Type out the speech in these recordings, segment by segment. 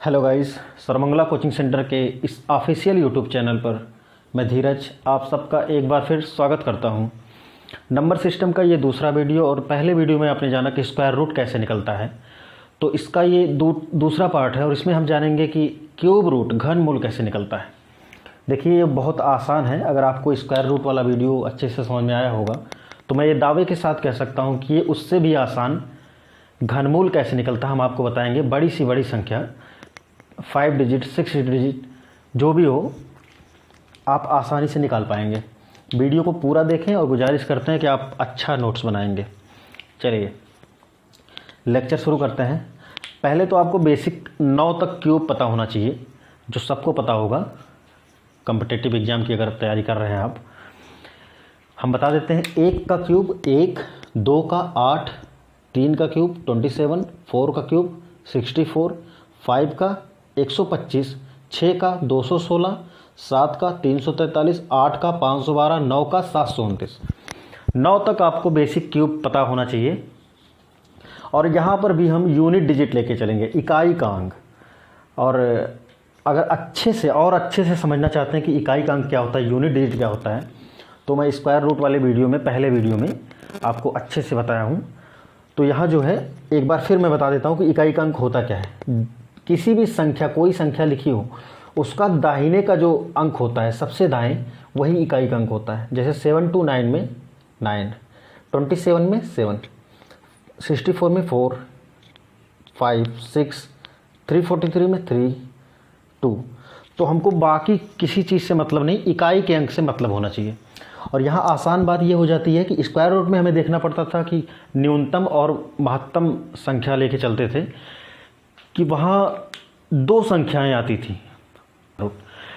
Hello guys, सरमंगला coaching centre के इस official YouTube channel पर मैं धीरज आप सबका एक बार फिर स्वागत करता हूं। नंबर सिस्टम का ये दूसरा वीडियो, और पहले वीडियो में आपने जाना कि स्क्वायर रूट कैसे निकलता है, तो इसका ये दूसरा पार्ट है और इसमें हम जानेंगे कि क्यूब रूट घनमूल कैसे निकलता है। देखिए, ये बहुत आसान है। अगर आपको स्क्वायर रूट वाला वीडियो अच्छे से समझ में आया होगा तो मैं ये दावे के साथ कह सकता हूँ कि ये उससे भी आसान घनमूल कैसे निकलता है हम आपको बताएंगे। बड़ी सी बड़ी संख्या 5 डिजिट 6 डिजिट जो भी हो, आप आसानी से निकाल पाएंगे। वीडियो को पूरा देखें और गुजारिश करते हैं कि आप अच्छा नोट्स बनाएंगे। चलिए लेक्चर शुरू करते हैं। पहले तो आपको बेसिक 9 तक क्यूब पता होना चाहिए, जो सबको पता होगा कॉम्पिटिटिव एग्जाम की अगर तैयारी कर रहे हैं आप। हम बता देते हैं। 1 का क्यूब 1, 2 का 8, 3 का क्यूब 27, 4 का क्यूब 64, 5 का 125, 6 का 216, 7 का 343, 8 का 512, 9 का 729। 9 तक आपको बेसिक क्यूब पता होना चाहिए। और यहाँ पर भी हम यूनिट डिजिट लेके चलेंगे, इकाई का अंक। और अगर अच्छे से समझना चाहते हैं कि इकाई का अंक क्या होता है, यूनिट डिजिट क्या होता है, तो मैं स्क्वायर रूट वाले वीडियो में, पहले वीडियो में आपको अच्छे से बताया हूँ। तो यहाँ जो है एक बार फिर मैं बता देता हूँ कि इकाई का अंक होता क्या है। किसी भी संख्या, कोई संख्या लिखी हो, उसका दाहिने का जो अंक होता है, सबसे दाएं, वही इकाई का अंक होता है। जैसे 7 to 9 में 9, 27 में 7, 64 में 4, 5, 6, 343 में 3, 2। तो हमको बाकी किसी चीज़ से मतलब नहीं, इकाई के अंक से मतलब होना चाहिए। और यहाँ आसान बात ये हो जाती है कि स्क्वायर रूट में हमें देखना पड़ता था कि न्यूनतम और महत्तम संख्या लेके चलते थे, कि वहाँ 2 संख्याएं आती थी।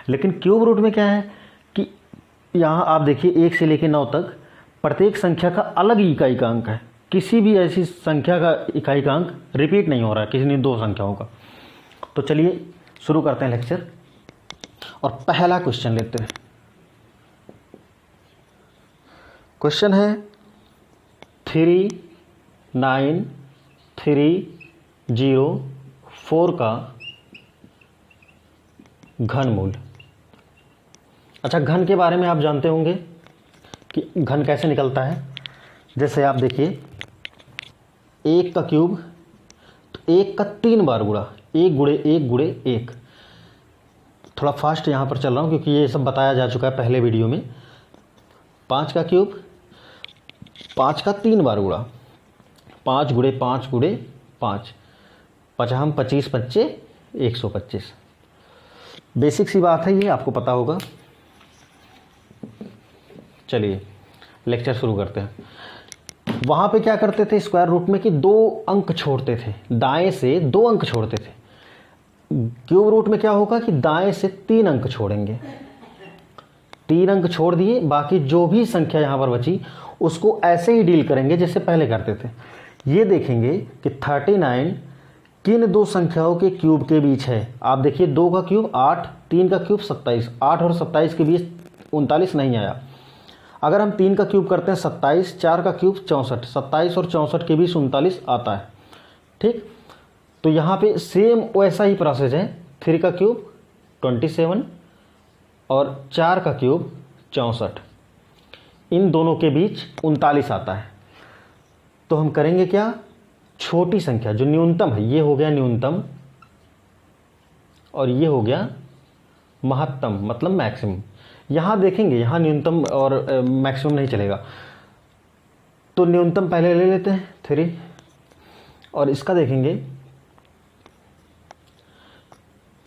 लेकिन क्यूब रूट में क्या है कि यहाँ आप देखिए 1 से लेकर 9 तक प्रत्येक संख्या का अलग ही इकाई का अंक है। किसी भी ऐसी संख्या का इकाई का अंक रिपीट नहीं हो रहा है किसी ने 2 संख्याओं का। तो चलिए शुरू करते हैं लेक्चर और पहला क्वेश्चन लेते हैं। क्वेश्चन है 3, 9, 3, 0, 4 का घनमूल। अच्छा, घन के बारे में आप जानते होंगे कि घन कैसे निकलता है। जैसे आप देखिए 1 का क्यूब, तो 1 का 3 बार गुणा, 1 गुणे 1 गुणे 1। थोड़ा फास्ट यहाँ पर चल रहा हूँ क्योंकि ये सब बताया जा चुका है पहले वीडियो में। 5 का क्यूब, 5 का 3 बार गुणा, 5 गुणे 5 गुणे 5, 5 25 25 125। बेसिक सी बात है, ये आपको पता होगा। चलिए लेक्चर शुरू करते हैं। वहाँ पे क्या करते थे स्क्वायर रूट में कि 2 अंक छोड़ते थे, दाएं से 2 अंक छोड़ते थे। क्यूब रूट में क्या होगा कि दाएं से 3 अंक छोड़ेंगे। 3 अंक छोड़ दिए, बाकी जो भी संख्या यहाँ पर बची उसको ऐसे ही डील करेंगे जैसे पहले करते थे। ये देखेंगे कि 39 किन 2 संख्याओं के क्यूब के बीच है। आप देखिए 2 का क्यूब 8, 3 का क्यूब 27, 8 और 27 के बीच 39 नहीं आया। अगर हम 3 का क्यूब करते हैं 27, 4 का क्यूब 64, 27 और 64 के बीच 39 आता है। ठीक, तो यहाँ पे सेम वैसा ही प्रोसेस है। 3 का क्यूब 27 और 4 का क्यूब 64, इन दोनों के बीच 39 आता है। तो हम करेंगे क्या, छोटी संख्या जो न्यूनतम है, ये हो गया न्यूनतम और ये हो गया महत्तम, मतलब मैक्सिमम। यहाँ देखेंगे, यहाँ न्यूनतम और मैक्सिमम नहीं चलेगा, तो न्यूनतम पहले ले लेते हैं 3, और इसका देखेंगे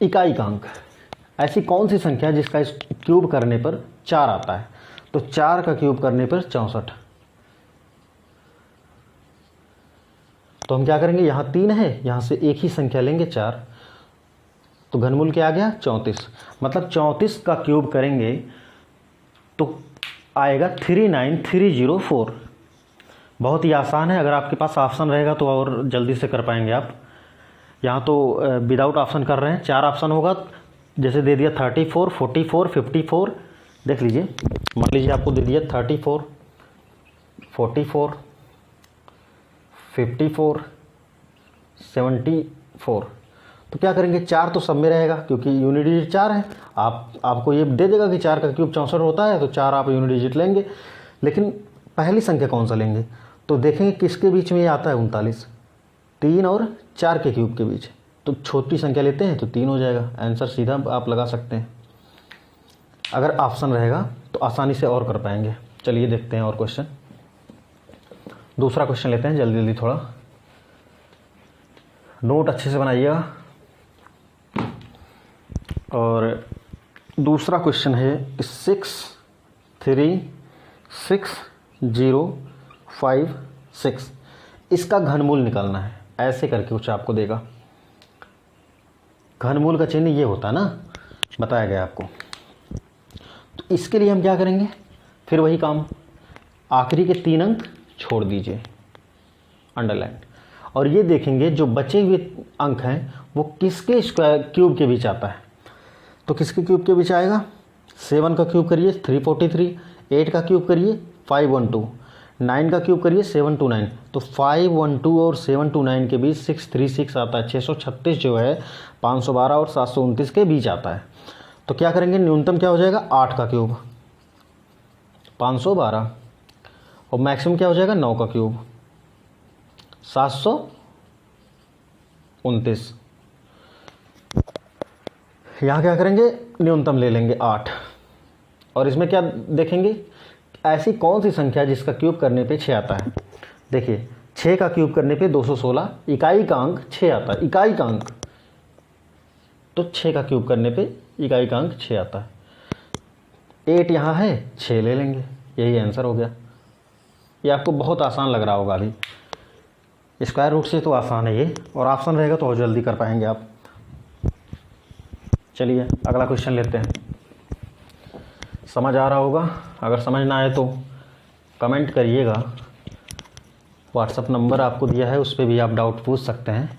इकाई का अंक। ऐसी कौन सी संख्या जिसका इस क्यूब करने पर 4 आता है, तो 4 का क्यूब करने पर 64। तो हम क्या करेंगे, यहाँ 3 है, यहाँ से एक ही संख्या लेंगे 4, तो घनमूल क्या आ गया 34। मतलब 34 का क्यूब करेंगे तो आएगा 39304। बहुत ही आसान है। अगर आपके पास ऑप्शन रहेगा तो और जल्दी से कर पाएंगे आप। यहाँ तो विदाउट ऑप्शन कर रहे हैं, 4 ऑप्शन होगा। जैसे दे दिया 34, 44, 54, देख लीजिए। मान लीजिए आपको दे दिया 34, 44, 54, 74, तो क्या करेंगे, 4 तो सब में रहेगा क्योंकि यूनिट डिजिट 4 है। आपको ये दे देगा कि 4 का क्यूब 64 होता है, तो 4 आप यूनिट डिजिट लेंगे। लेकिन पहली संख्या कौन सा लेंगे, तो देखेंगे किसके बीच में ये आता है 39, 3 और 4 के क्यूब के बीच। तो छोटी संख्या लेते हैं तो 3 हो जाएगा। आंसर सीधा आप लगा सकते हैं। अगर ऑप्शन रहेगा तो आसानी से और कर पाएंगे। चलिए देखते हैं और क्वेश्चन। दूसरा क्वेश्चन लेते हैं, जल्दी जल्दी थोड़ा नोट अच्छे से बनाइएगा। और दूसरा क्वेश्चन है 63605 इसका घनमूल निकालना है। ऐसे करके कुछ आपको देगा। घनमूल का चिन्ह ये होता है ना, बताया गया आपको। तो इसके लिए हम क्या करेंगे, फिर वही काम, आखिरी के 3 अंक छोड़ दीजिए, अंडरलाइन। और ये देखेंगे जो बचे हुए अंक हैं वो किसके स्क्वायर क्यूब के बीच आता है। तो किसके क्यूब के बीच आएगा, 7 का क्यूब करिए 343, 8 का क्यूब करिए 512, 9 का क्यूब करिए 729। तो 512 और 729 के बीच 636 आता है। 636 जो है 512 और 729 के बीच आता है। तो क्या करेंगे, न्यूनतम क्या हो जाएगा, 8 का क्यूब 512 और मैक्सिमम क्या हो जाएगा, 9 का क्यूब 729। यहाँ क्या करेंगे, न्यूनतम ले लेंगे 8 और इसमें क्या देखेंगे, ऐसी कौन सी संख्या जिसका क्यूब करने पे 6 आता है। देखिए 6 का क्यूब करने पे 216, इकाई का अंक 6 आता है, इकाई का अंक। तो 6 का क्यूब करने पे इकाई का अंक 6 आता है। 8 यहाँ है, 6 ले लेंगे, यही आंसर हो गया। ये आपको बहुत आसान लग रहा होगा अभी, स्क्वायर रूट से तो आसान है ये, और ऑप्शन रहेगा तो और जल्दी कर पाएंगे आप। चलिए अगला क्वेश्चन लेते हैं। समझ आ रहा होगा, अगर समझ ना आए तो कमेंट करिएगा। व्हाट्सअप नंबर आपको दिया है, उस पर भी आप डाउट पूछ सकते हैं।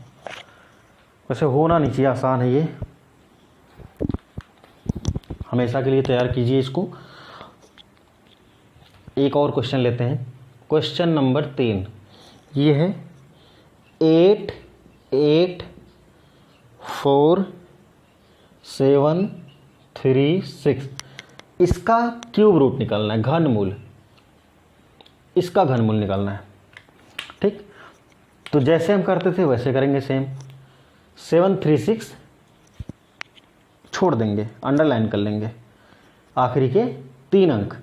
वैसे होना नहीं चाहिए, आसान है ये, हमेशा के लिए तैयार कीजिए इसको। एक और क्वेश्चन लेते हैं, क्वेश्चन नंबर 3। ये है 8 8 4 7 3 6 इसका क्यूब रूट निकालना है, घनमूल, इसका घनमूल निकालना है। ठीक, तो जैसे हम करते थे वैसे करेंगे सेम। 736 छोड़ देंगे, अंडरलाइन कर लेंगे, आखिरी के 3 अंक।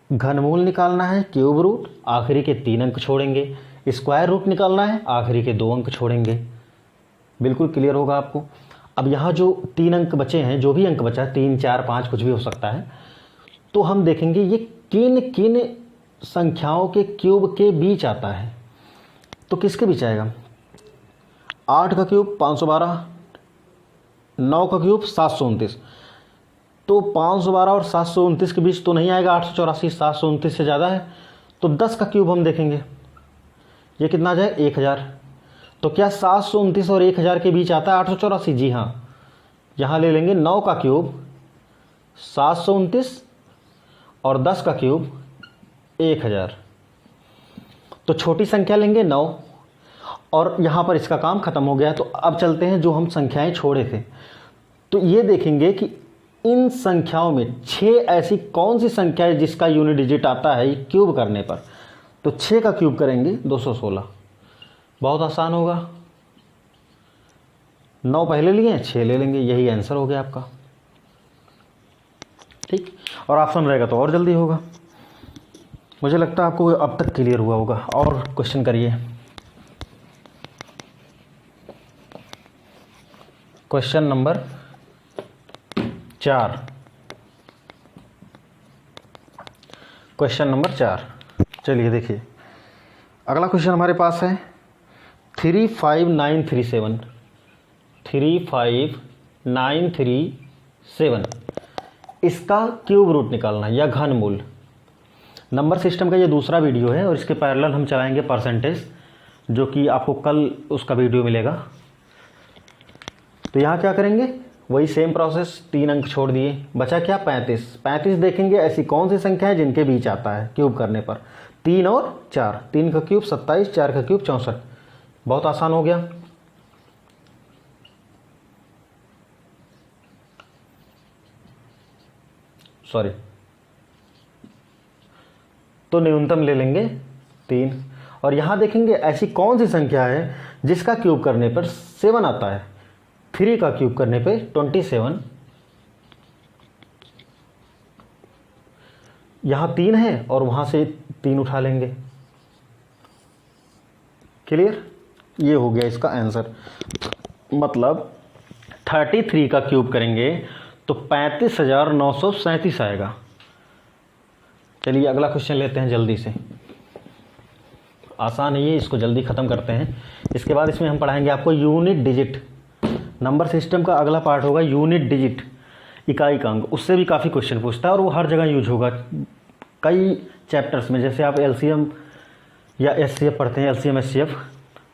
घनमूल निकालना है, क्यूब रूट, आखिरी के 3 अंक छोड़ेंगे। स्क्वायर रूट निकालना है, आखिरी के 2 अंक छोड़ेंगे। बिल्कुल क्लियर होगा आपको। अब यहाँ जो 3 अंक बचे हैं, जो भी अंक बचा 3 4 5 कुछ भी हो सकता है, तो हम देखेंगे ये किन किन संख्याओं के क्यूब के बीच आता है। तो किसके बीच आएगा, 8 का क्यूब 512, 9 का क्यूब 729। तो 512 और 729 के बीच तो नहीं आएगा, 884, 729 से ज़्यादा है। तो 10 का क्यूब हम देखेंगे, ये कितना आ जाए, 1000। तो क्या 729 और 1000 के बीच आता है 884? जी हाँ। यहाँ ले लेंगे 9 का क्यूब 729 और 10 का क्यूब 1000। तो छोटी संख्या लेंगे 9 और यहाँ पर इसका काम खत्म हो गया। तो अब चलते हैं जो हम संख्याएं छोड़े थे। तो ये देखेंगे कि इन संख्याओं में 6 ऐसी कौन सी संख्या है जिसका यूनिट डिजिट आता है क्यूब करने पर। तो 6 का क्यूब करेंगे 216, बहुत आसान होगा। 9 पहले लिए, 6 ले लेंगे, यही आंसर हो गया आपका। ठीक, और ऑप्शन रहेगा तो और जल्दी होगा। मुझे लगता है आपको अब तक क्लियर हुआ होगा। और क्वेश्चन करिए। Question number 4। क्वेश्चन नंबर 4, चलिए देखिए। अगला क्वेश्चन हमारे पास है 35937। 35937 इसका क्यूब रूट निकालना है या घनमूल। नंबर सिस्टम का ये दूसरा वीडियो है और इसके पैरेलल हम चलाएंगे परसेंटेज, जो कि आपको कल उसका वीडियो मिलेगा। तो यहाँ क्या करेंगे, वही सेम प्रोसेस, 3 अंक छोड़ दिए, बचा क्या 35 देखेंगे ऐसी कौन सी संख्या है जिनके बीच आता है क्यूब करने पर। 3 और 4, 3 का क्यूब 27, 4 का क्यूब 64, बहुत आसान हो गया। सॉरी, तो न्यूनतम ले लेंगे 3। और यहाँ देखेंगे ऐसी कौन सी संख्या है जिसका क्यूब करने पर 7 आता है। 3 का क्यूब करने पे 27, यहाँ 3 है और वहाँ से 3 उठा लेंगे। क्लियर, ये हो गया इसका आंसर। मतलब 33 का क्यूब करेंगे तो 35,937 आएगा। चलिए अगला क्वेश्चन लेते हैं जल्दी से, आसान है ये, इसको जल्दी ख़त्म करते हैं। इसके बाद इसमें हम पढ़ाएंगे आपको यूनिट डिजिट। नंबर सिस्टम का अगला पार्ट होगा यूनिट डिजिट, इकाई का अंक। उससे भी काफ़ी क्वेश्चन पूछता है और वो हर जगह यूज होगा कई चैप्टर्स में। जैसे आप एलसीएम या एचसीएफ पढ़ते हैं, एलसीएम एचसीएफ,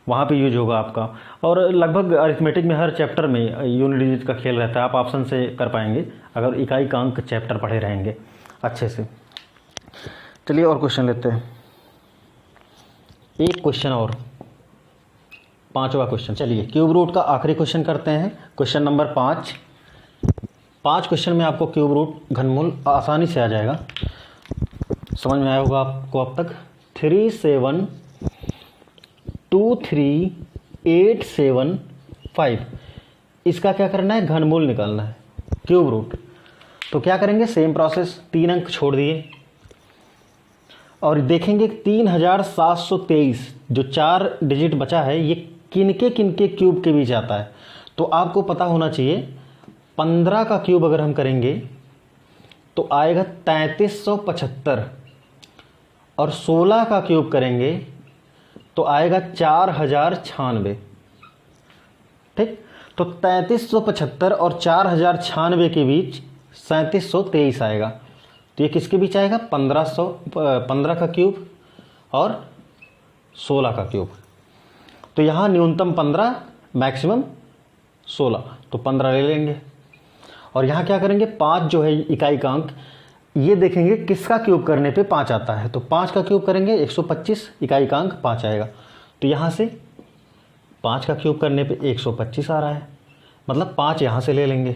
वहाँ पे यूज होगा आपका। और लगभग अरिथमेटिक में हर चैप्टर में यूनिट डिजिट का खेल रहता है, आप ऑप्शन से कर पाएंगे अगर इकाई का अंक चैप्टर पढ़े रहेंगे अच्छे से। चलिए और क्वेश्चन लेते हैं, एक क्वेश्चन और, 5वां क्वेश्चन। चलिए क्यूब रूट का आखिरी क्वेश्चन करते हैं, क्वेश्चन नंबर 5। 5 क्वेश्चन में आपको क्यूब रूट घनमूल आसानी से आ जाएगा, समझ में आया होगा आपको अब तक। 3723875, इसका क्या करना है, घनमूल निकालना है, क्यूब रूट। तो क्या करेंगे, सेम प्रोसेस, 3 अंक छोड़ दिए और देखेंगे 3723 जो 4 डिजिट बचा है ये किनके क्यूब के बीच आता है। तो आपको पता होना चाहिए 15 का क्यूब अगर हम करेंगे तो आएगा 3375 और 16 का क्यूब करेंगे तो आएगा 4096। ठीक, तो 3375 और 4096 के बीच 3723 आएगा। तो ये किसके बीच आएगा, 15 का क्यूब और 16 का क्यूब। तो यहाँ न्यूनतम 15, मैक्सिमम 16, तो 15 ले लेंगे। और यहाँ क्या करेंगे, 5 जो है इकाई का अंक, ये देखेंगे किसका क्यूब करने पे 5 आता है। तो 5 का क्यूब करेंगे 125, इकाई का अंक 5 आएगा। तो यहाँ से 5 का क्यूब करने पे 125 आ रहा है, मतलब 5 यहाँ से ले लेंगे।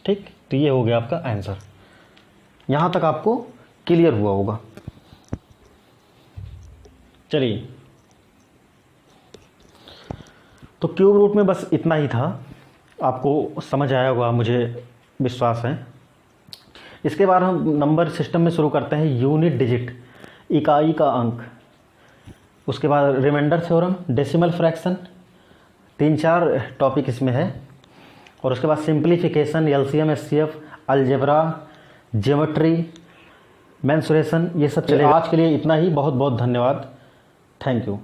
ठीक, तो ये हो गया आपका आंसर। यहाँ तक आपको क्लियर हुआ होगा। चलिए, तो क्यूब रूट में बस इतना ही था, आपको समझ आया होगा मुझे विश्वास है। इसके बाद हम नंबर सिस्टम में शुरू करते हैं यूनिट डिजिट, इकाई का अंक। उसके बाद remainder theorem, decimal fraction, 3-4 topic इसमें है। और उसके बाद simplification, LCM HCF, algebra, geometry, mensuration, ये सब चलेगा। आज के लिए इतना ही, बहुत बहुत धन्यवाद, थैंक यू।